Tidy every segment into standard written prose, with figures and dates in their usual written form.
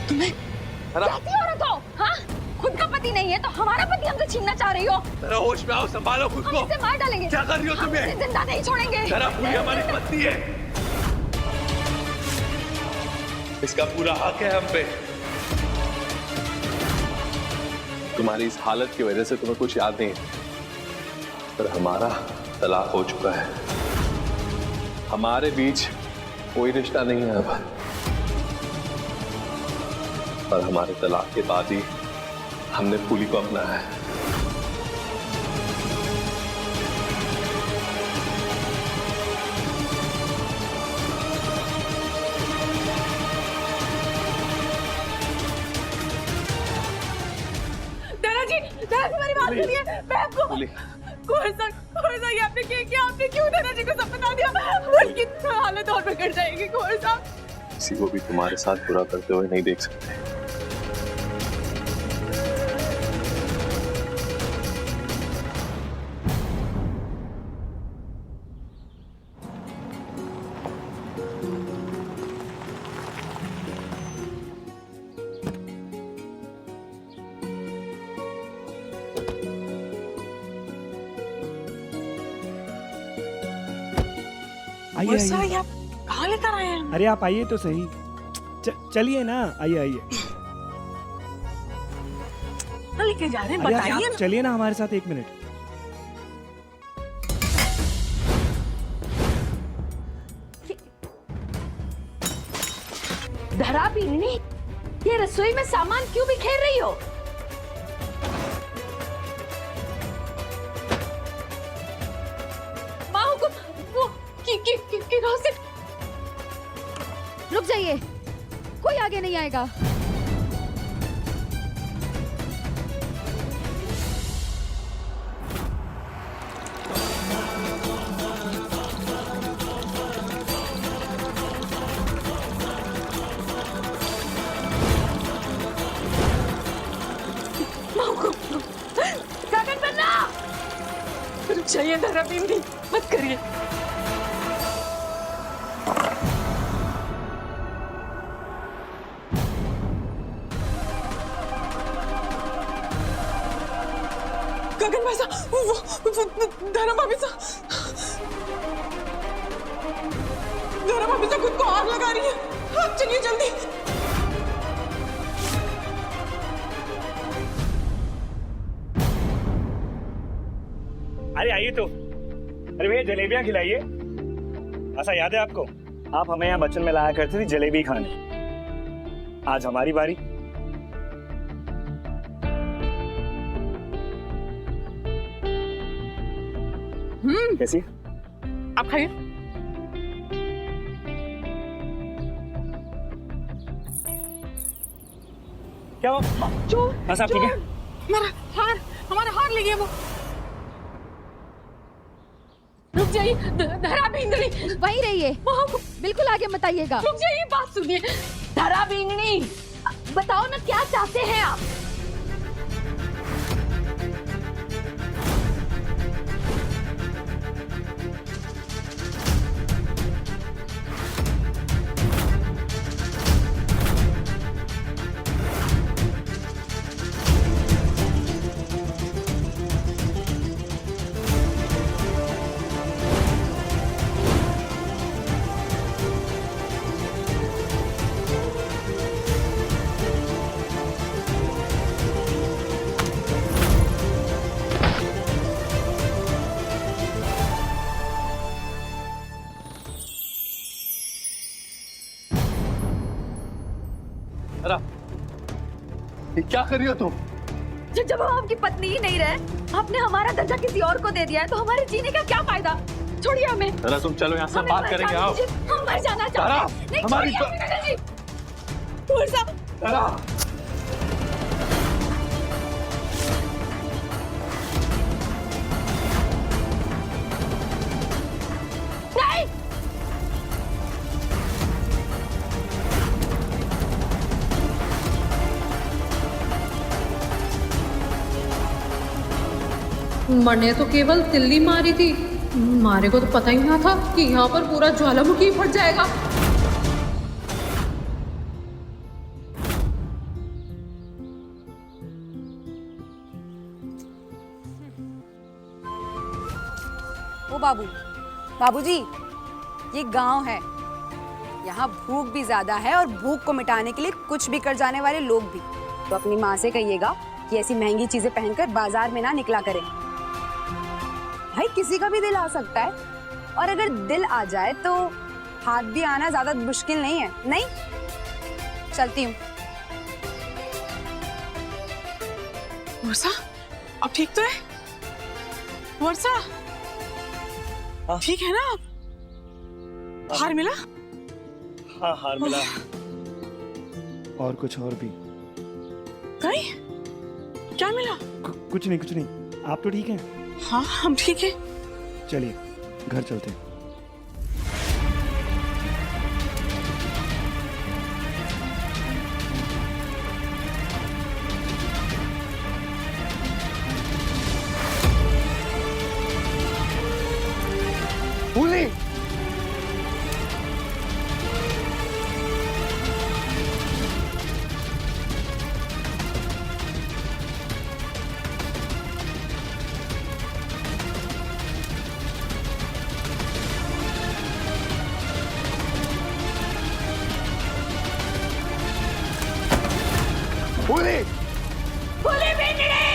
तुम्हें कैसी औरत हो? हाँ, खुद का पति नहीं है तो हमारा पति हमसे छीनना चाह रही हो? जरा होश में आओ, संभालो खुद को। हम इसे मार डालेंगे। क्या कर रही हो तुम्हें? हम इसे जिंदा नहीं छोड़ेंगे। जरा पूरी हमारी पत्नी है, इसका पूरा हक है हम पे। तुम्हारी इस हालत की वजह से तुम्हें कुछ याद नहीं है, पर हमारा तलाक हो चुका है। हमारे बीच कोई रिश्ता नहीं है अब, और हमारे तलाक के बाद ही हमने फूली को अपनाया है। मेरी बात सुनिए, मैं आपको ये आपने क्या आपने क्यों दादा जी को सब बता दिया? उनकी हालत और बिगड़ जाएगी। किसी को भी तुम्हारे साथ बुरा करते हुए नहीं देख सकते। आइए आप कहाँ लेकर आए हैं? अरे आप आइए तो सही। चलिए ना, आइए आइए। लेके जा रहे हैं, अरे बताइए आप चलिए ना हमारे साथ 1 मिनट। धरा पीनी, ये रसोई में सामान क्यों बिखेर रही हो? माँ को वो की रोसे। रुक जाइए, कोई आगे नहीं आएगा। गगन बन्ना, रुक जाइए धरा बिंदी, मत करिए। गगन भाई साहब, वो धरा भाभी साहब, धरा भाभी साहब खुद को आग लगा रही है। आप चलिए जल्दी। अरे आइए तो। अरे भैया जलेबियां खिलाइए। ऐसा याद है आपको, आप हमें यहाँ बचपन में लाया करती थी जलेबी खाने। आज हमारी बारी। कैसी? आप खाइए। क्या वो? चोर, ऐसा ठीक है? हमारा हार ले गया वो। रुक जाइए धरा बिंदनी, वहीं रहिए, बिल्कुल आगे मत आइएगा। रुक जाइए, बात सुनिए। धरा बिंदनी, बताओ ना क्या चाहते हैं आप? ये क्या कर रही हो तुम? जब हम आपकी पत्नी ही नहीं रहे, आपने हमारा दर्जा किसी और को दे दिया है, तो हमारे जीने का क्या फायदा? छोड़िए हमें। जरा तुम चलो यहाँ से, बात करेंगे। आओ। हम मर जाना चाहते हैं। नहीं, हमारी जरा नहीं। मैंने तो केवल तिल्ली मारी थी, मारे को तो पता ही ना था कि यहाँ पर पूरा ज्वालामुखी फट जाएगा। बाबू। बाबूजी, ये गांव है, यहाँ भूख भी ज्यादा है और भूख को मिटाने के लिए कुछ भी कर जाने वाले लोग भी। तो अपनी माँ से कहिएगा कि ऐसी महंगी चीजें पहनकर बाजार में ना निकला करें। भाई किसी का भी दिल आ सकता है, और अगर दिल आ जाए तो हाथ भी आना ज्यादा मुश्किल नहीं है। नहीं, चलती हूँ। वर्षा, अब ठीक तो है? वर्षा, ठीक है ना? हार मिला? हाँ, हार मिला। और कुछ और भी। कहीं? क्या मिला? कुछ नहीं। आप तो ठीक हैं? हाँ, हम ठीक हैं। चलिए घर चलते हैं। फूली, फूली, फूली बिगड़ी।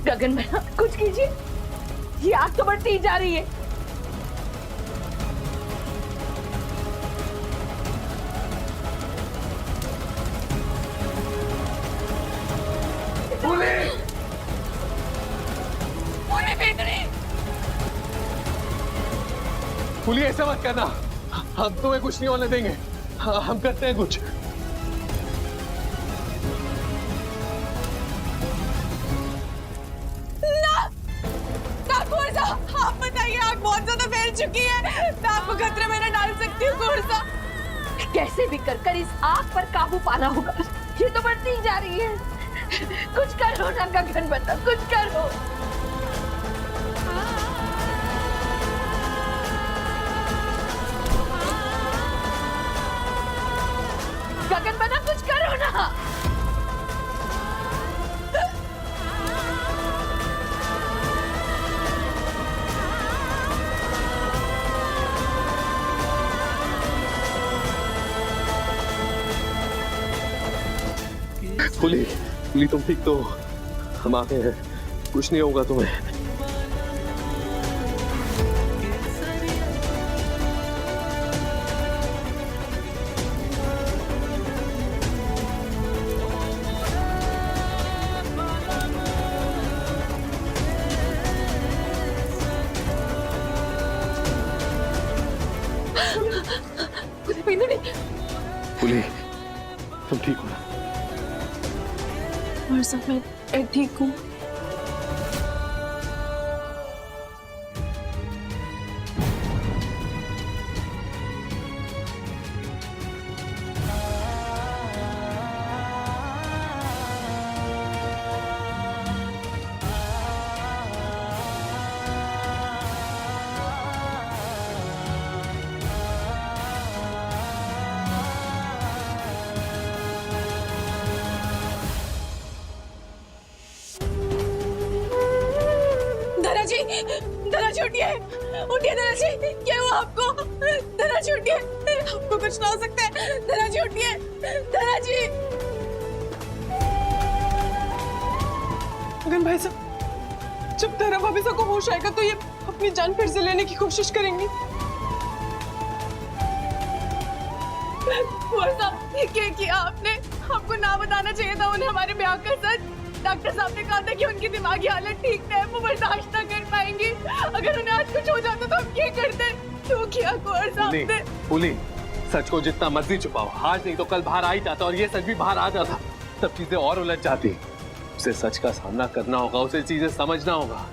गगन भैया, कुछ कीजिए, ये आग तो बढ़ती ही जा रही है। फूली ऐसा मत करना, हम तुम्हें कुछ नहीं होने देंगे। हम करते हैं कुछ। आप बताइए, आग बहुत ज्यादा फैल चुकी है, मैं आपको खतरे में न डाल सकती हूँ। कोरसा, कैसे भी कर इस आग पर काबू पाना होगा, ये तो बढ़ती ही जा रही है। कुछ करो ना गगन बता, कुछ करो। गगन बना, कुछ करो ना। फूली, फूली तुम ठीक तो हो? हम आते हैं, कुछ नहीं होगा तुम्हें। फूली, तुम ठीक हो ना? वर्षा, मैं ठीक हूँ। धनाजी उठिए, उठिए धनाजी, क्या हुआ आपको? धनाजी उठिए, आपको कुछ ना हो सकता है। धनाजी उठिए, धनाजी। गगन भाई साहब, जब धरा भाभी साहब को होश आएगा तो ये अपनी जान फिर से लेने की कोशिश करेंगी। ये क्या किया आपने? आपको ना बताना चाहिए था उन्हें हमारे ब्याह का सच। डॉक्टर साहब ने कहा था कि उनकी दिमागी हालत ठीक है, वो बर्दाश्त ना कर पाएंगी। अगर उन्हें आज कुछ हो जाता तो हम क्या करते? तो किया कुंवर साहब ने। फूली, सच को जितना मर्जी छुपाओ, आज नहीं तो कल बाहर आ ही जाता, और ये सच भी बाहर आ जाता, तब चीजें और उलझ जाती। उसे सच का सामना करना होगा, उसे चीजें समझना होगा।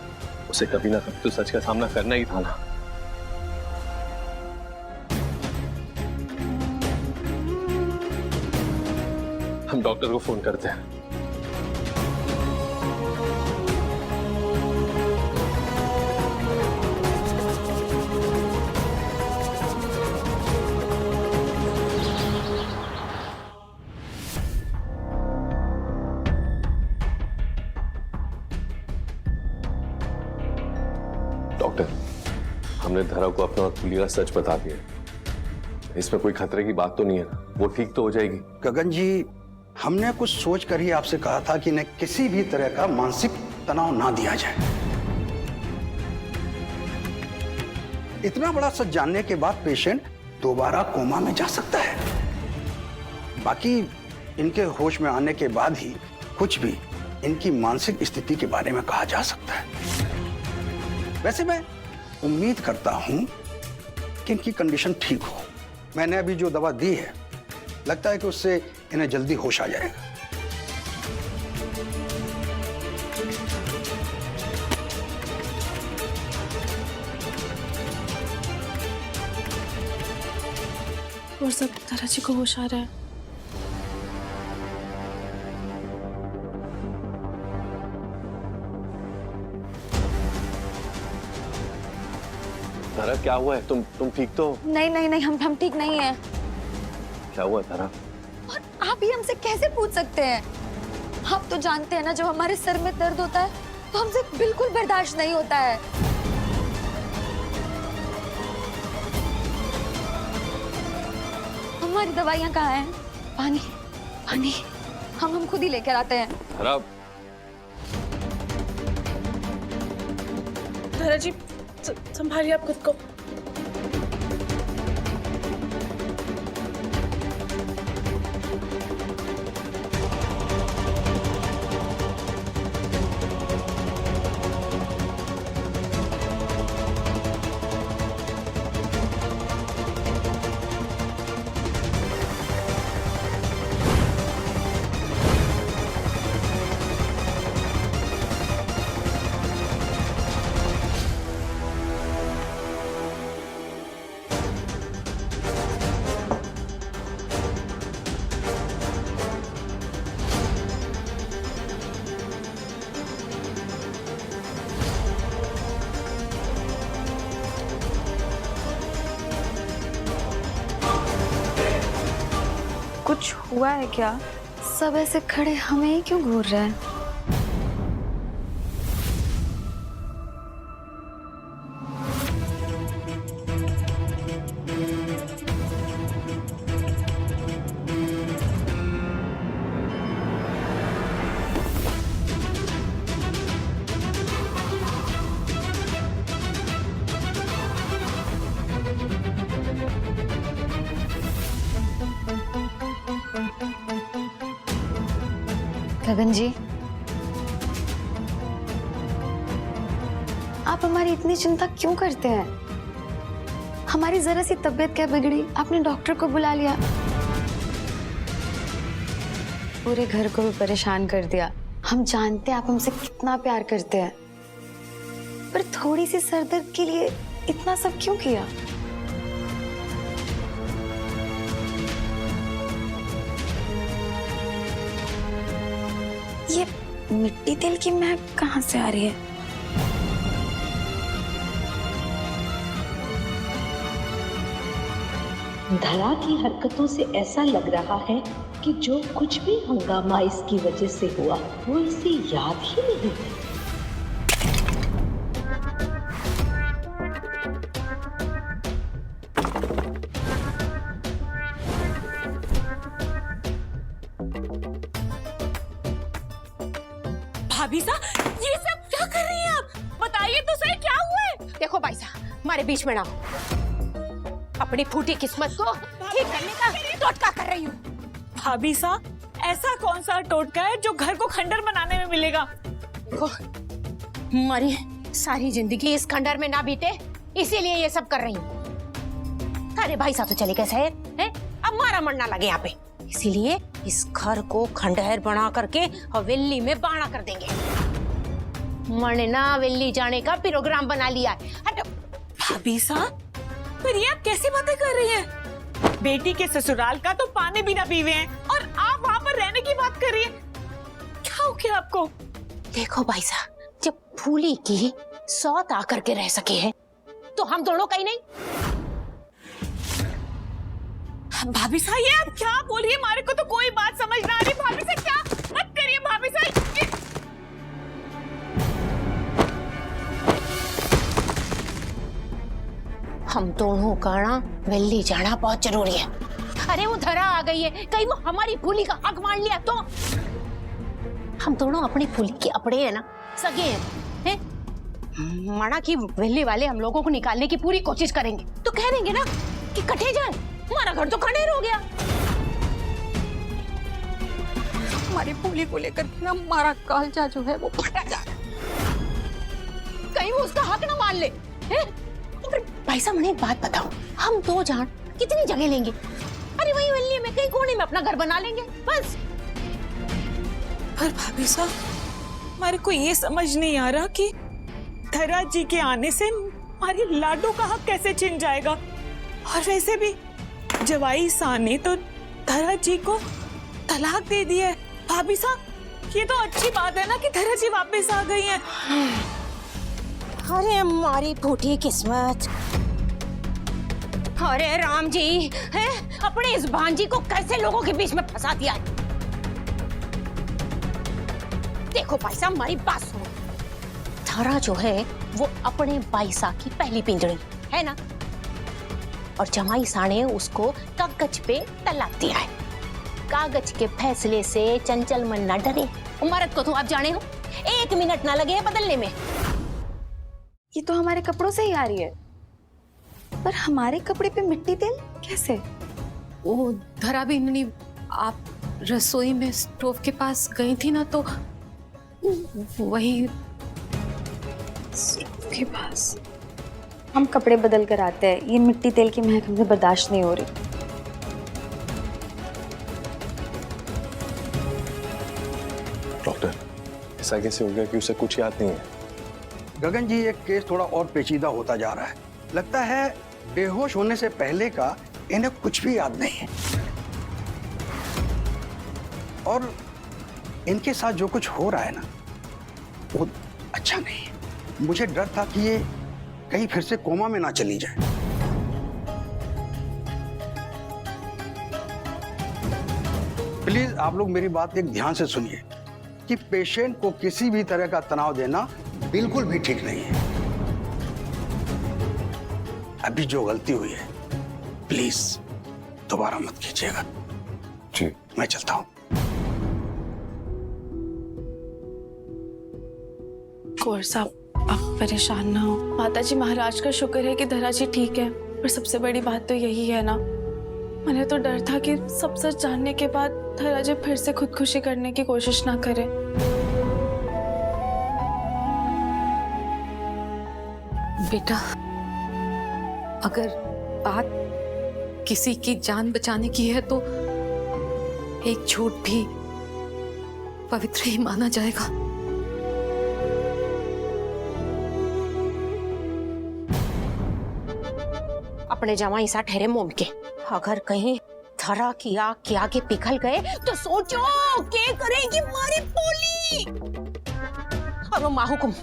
उसे कभी ना कभी तो सच का सामना करना ही था ना। हम डॉक्टर को फोन करते हैं। डॉक्टर, हमने धरा को अपना और पुलिया सच बता दिया। इसमें कोई खतरे की बात तो नहीं है ना? वो ठीक तो हो जाएगी? गगन जी, हमने कुछ सोच कर ही आपसे कहा था कि इन्हें किसी भी तरह का मानसिक तनाव ना दिया जाए। इतना बड़ा सच जानने के बाद पेशेंट दोबारा कोमा में जा सकता है। बाकी इनके होश में आने के बाद ही कुछ भी इनकी मानसिक स्थिति के बारे में कहा जा सकता है। वैसे मैं उम्मीद करता हूं कि इनकी कंडीशन ठीक हो। मैंने अभी जो दवा दी है, लगता है कि उससे इन्हें जल्दी होश आ जाएगा। और सब तारा जी को होश आ रहा है। तारा क्या हुआ है? तुम ठीक तो हो? नहीं नहीं नहीं, हम ठीक नहीं हैं। क्या हुआ तारा? और आप ये हमसे कैसे पूछ सकते हैं? आप तो जानते हैं ना, जब हमारे सर में दर्द होता है तो हमसे बिल्कुल बर्दाश्त नहीं होता है। हमारी दवाइयाँ कहाँ हैं? पानी पानी हम खुद ही लेकर आते हैं। तारा, तारा जी संभालिए आप खुद को। कुछ हुआ है क्या? सब ऐसे खड़े हमें ही क्यों घूर रहे हैं? गगन जी, आप हमारी इतनी चिंता क्यों करते हैं? हमारी जरा सी तबीयत क्या बिगड़ी, आपने डॉक्टर को बुला लिया, पूरे घर को भी परेशान कर दिया। हम जानते हैं आप हमसे कितना प्यार करते हैं, पर थोड़ी सी सरदर्द के लिए इतना सब क्यों किया? ये मिट्टी तेल की महक कहाँ से आ रही है? धरा की हरकतों से ऐसा लग रहा है कि जो कुछ भी हंगामा इसकी वजह से हुआ वो इसे याद ही नहीं है। भाभी साहब, ये सब क्या कर रही हैं आप? बताइए तो सही, क्या हुआ है? देखो भाई साहब, हमारे बीच में ना हो। अपनी फूटी किस्मत को ठीक करने का टोटका कर रही हूँ। भाभी साहब, ऐसा कौन सा टोटका है जो घर को खंडर बनाने में मिलेगा? देखो, हमारी सारी जिंदगी इस खंडर में ना बीते, इसीलिए ये सब कर रही हूँ। अरे भाई साहब तो चले गए शहर, हैं? अब मारा मरना लगे यहाँ पे, इसीलिए इस घर को खंडहर बना करके हवेली में बाड़ा कर देंगे। मरना हवेली जाने का प्रोग्राम बना लिया है। भाभी साहब, पर ये आप कैसी बातें कर रही हैं? बेटी के ससुराल का तो पानी भी ना पीवे हैं और आप वहाँ पर रहने की बात कर रही हैं। क्या हो गया आपको? देखो भाई साहब, जब फूली की सौत आकर के रह सके हैं, तो हम दोनों कहीं नहीं। भाभी साहब, ये आप क्या बोल रही है? हमारे को तो कोई बात समझ ना आ रही। भाभी साहब, क्या मत करिए भाभी साहब। हम दोनों का ना दिल्ली जाना बहुत जरूरी है। अरे वो धरा आ गई है, कहीं वो हमारी फूली का हक मान लिया तो। हम दोनों अपनी फूली के अपड़े है ना, सगे हैं। माना कि दिल्ली वाले हम लोगों को निकालने की पूरी कोशिश करेंगे तो कह देंगे ना कि कटे जाए, हमारा घर तो खंडेर हो गया। हमारी फूली को लेकर ना हमारा कालजा जो है वो फटा जा रहा है। कहीं वो उसका हक ना मान ले। भाई साहब मुझे एक बात बताओ, हम दो जान कितनी जगह लेंगे? अरे वही दिल्ली में कहीं कोने में अपना घर बना लेंगे बस। पर भाभी साहब, हमारे को ये समझ नहीं आ रहा कि धरा जी के आने से हमारी लाडो का हक कैसे छिन जाएगा। और वैसे भी जवाई सा ने तो धरा जी को तलाक दे दी है। भाभी साहब, ये तो अच्छी बात है ना कि धरा जी वापस आ गई हैं। अरे हमारी फूटी किस्मत। अरे राम जी है, अपने इस भांजी को कैसे लोगों के बीच में फंसा दिया। देखो भाई साहब, हमारी बात सुनो। धरा जो है वो अपने बाईसा की पहली पिंजड़ी है ना, और जमाई सा ने उसको कागज पे तलाक दिया है। कागज के फैसले से चंचल मन न डरे। मर्द को तो आप जाने हो, 1 मिनट ना लगे बदलने में। ये तो हमारे कपड़ों से ही आ रही है, पर हमारे कपड़े पे मिट्टी तेल कैसे? वो धरा बिंदनी, आप रसोई में स्टोव के पास गई थी ना, तो वही स्टोव के पास। हम कपड़े बदल कर आते हैं, ये मिट्टी तेल की महक हमसे बर्दाश्त नहीं हो रही। डॉक्टर, ऐसा कैसे हो गया कि उसे कुछ याद नहीं है? गगन जी, ये केस थोड़ा और पेचीदा होता जा रहा है। लगता है बेहोश होने से पहले का इन्हें कुछ भी याद नहीं है, और इनके साथ जो कुछ हो रहा है ना वो अच्छा नहीं है। मुझे डर था कि ये कहीं फिर से कोमा में ना चली जाए। प्लीज आप लोग मेरी बात एक ध्यान से सुनिए कि पेशेंट को किसी भी तरह का तनाव देना बिल्कुल भी ठीक नहीं है। अभी जो गलती हुई है प्लीज दोबारा मत कीजिएगा। जी, मैं चलता हूं। कौर साहब, आप परेशान ना हो। माताजी महाराज का शुक्र है कि धरा जी ठीक है, पर सबसे बड़ी बात तो यही है ना, मुझे तो डर था कि सब सच जानने के बाद धरा जी फिर से खुदकुशी करने की कोशिश ना करे। बेटा, अगर बात किसी की जान बचाने की है तो एक झूठ भी पवित्र ही माना जाएगा। अपने जमाई सा ठहरे मोम के, अगर कहीं धरा की आग के आगे पिघल गए तो सोचो क्या करेगी हमारी पोली। और वो माहुकुम,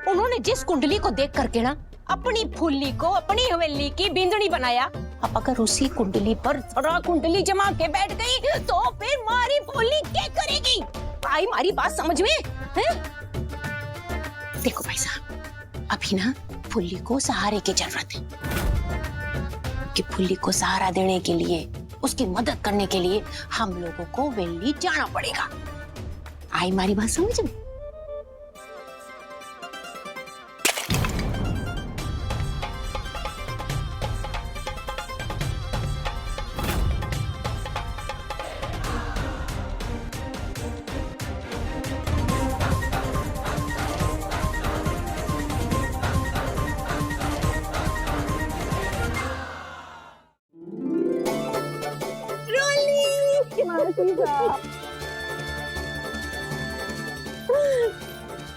उन्होंने जिस कुंडली को देख करके ना अपनी फुल्ली को अपनी हवेली की बिंदनी बनाया, अब अगर उसी कुंडली पर धरा कुंडली जमा के बैठ गई तो फिर हमारी फुल्ली क्या करेगी? आई हमारी बात समझ में है? देखो भाई साहब, अभी ना फुल्ली को सहारे की जरूरत है। कि फुल्ली को सहारा देने के लिए, उसकी मदद करने के लिए हम लोगों को दिल्ली जाना पड़ेगा। आई हमारी बात समझ में?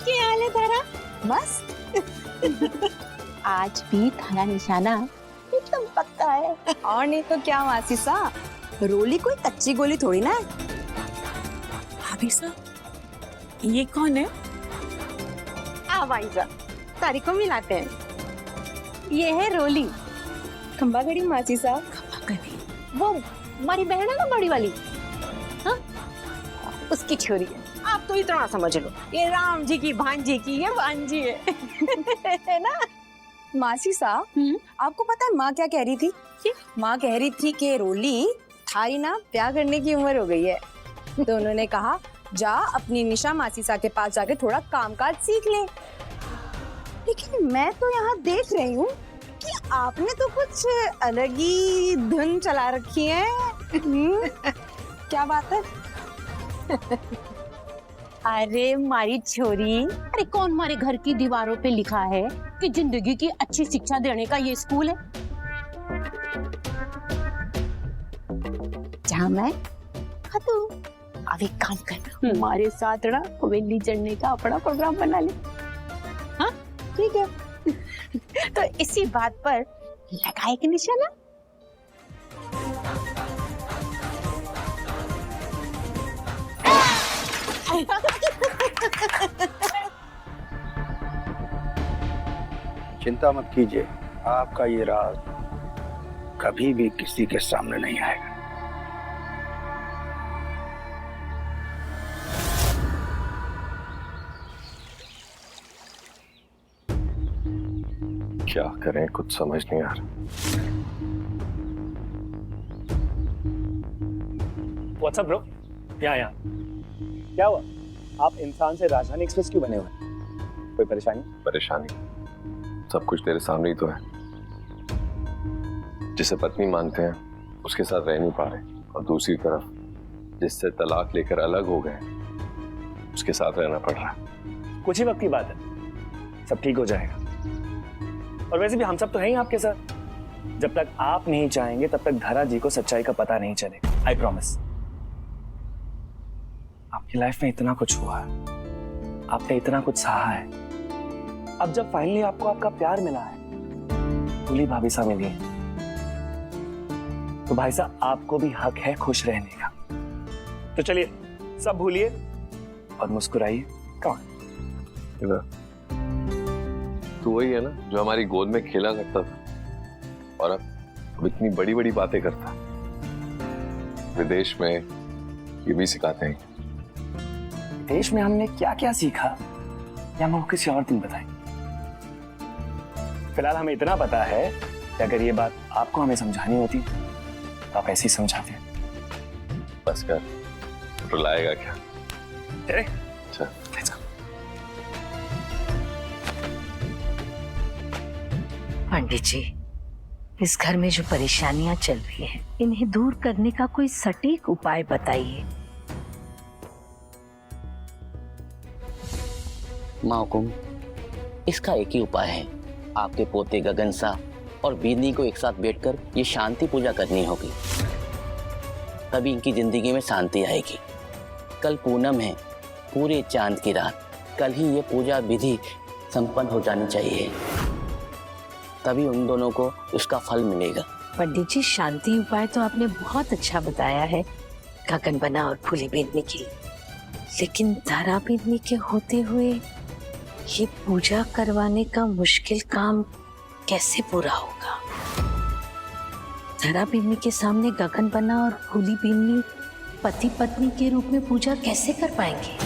क्या हाल है तारा? बस आज भी थाना निशाना एकदम पक्का है। और नहीं तो क्या मासी सा, रोली कोई कच्ची गोली थोड़ी ना है। भाभी साहब, ये कौन है? आ भाई साहब, तारी को मिलाते हैं। ये है रोली। खंबा गड़ी मासी साहब। वो हमारी बहन है ना बड़ी वाली, हाँ? उसकी छोरी है। आप तो इतना समझ लो, ये राम जी की भांजी की ये भांजी है। है ना? मासी साहब, आपको पता है माँ क्या कह रही थी? माँ कह रही थी कि रोली थारी ना ब्याह करने की उम्र हो गई है, तो उन्होंने कहा जा अपनी निशा मासी साहब के पास जाके थोड़ा कामकाज सीख ले। लेकिन मैं तो यहाँ देख रही हूँ कि आपने तो कुछ अलग ही धुन चला रखी है। क्या बात है? अरे मारी छोरी, अरे कौन हमारे घर की दीवारों पे लिखा है कि जिंदगी की अच्छी शिक्षा देने का ये स्कूल है जहाँ मैं खातू। अब एक काम कर, हमारे साथ ना हवेली चढ़ने का अपना प्रोग्राम बना ले। हाँ ठीक है। तो इसी बात पर लगाए कि निशाना। चिंता मत कीजिए, आपका ये राज कभी भी किसी के सामने नहीं आएगा। क्या करें, कुछ समझ नहीं आ रहा। What's up, bro? यहाँ क्या हुआ? आप इंसान से राजधानी एक्सप्रेस क्यों बने हुए? कोई परेशानी? परेशानी सब कुछ तेरे सामने ही तो है। जिसे पत्नी मानते हैं उसके साथ रह नहीं पा रहे, और दूसरी तरफ जिससे तलाक लेकर अलग हो गए उसके साथ रहना पड़ रहा है। कुछ ही वक्त की बात है, सब ठीक हो जाएगा। और वैसे भी हम सब तो हैं ही आपके साथ। जब तक आप नहीं चाहेंगे तब तक धरा जी को सच्चाई का पता नहीं चलेगा। I promise. आपकी लाइफ में इतना कुछ हुआ है, आपने इतना कुछ सहा है। अब जब फाइनली आपको आपका प्यार मिला है, भूली भाभी सा मिली है, तो भाई साहब आपको भी हक है खुश रहने का। तो चलिए सब भूलिए और मुस्कुराइए। कौन? तू वही है ना जो हमारी गोद में खेला करता था और अब इतनी बड़ी बड़ी बातें करता है। विदेश में ये भी सिखाते हैं। देश में हमने क्या क्या सीखा या हम किसी और दिन बताएं। फिलहाल हमें इतना पता है कि अगर ये बात आपको हमें समझानी होती तो आप ऐसे ही समझाते। बस कर, रुलाएगा क्या? चले? चल। पंडित जी, इस घर में जो परेशानियां चल रही हैं, इन्हें दूर करने का कोई सटीक उपाय बताइए। माकुम, इसका एक ही उपाय है। आपके पोते गगन सा और बीनी को एक साथ बैठकर ये शांति पूजा करनी होगी, तभी इनकी जिंदगी में शांति आएगी। कल पूनम है, पूरे चांद की रात, कल ही ये पूजा विधि संपन्न हो जानी चाहिए, तभी उन दोनों को उसका फल मिलेगा। पंडित जी, शांति उपाय तो आपने बहुत अच्छा बताया है गगन बना और फूली बीनने के लिए, लेकिन धारा बीनने के होते हुए ये पूजा करवाने का मुश्किल काम कैसे पूरा होगा? धरा बीनने के सामने गगन बना और फूली बीननी पति पत्नी के रूप में पूजा कैसे कर पाएंगे?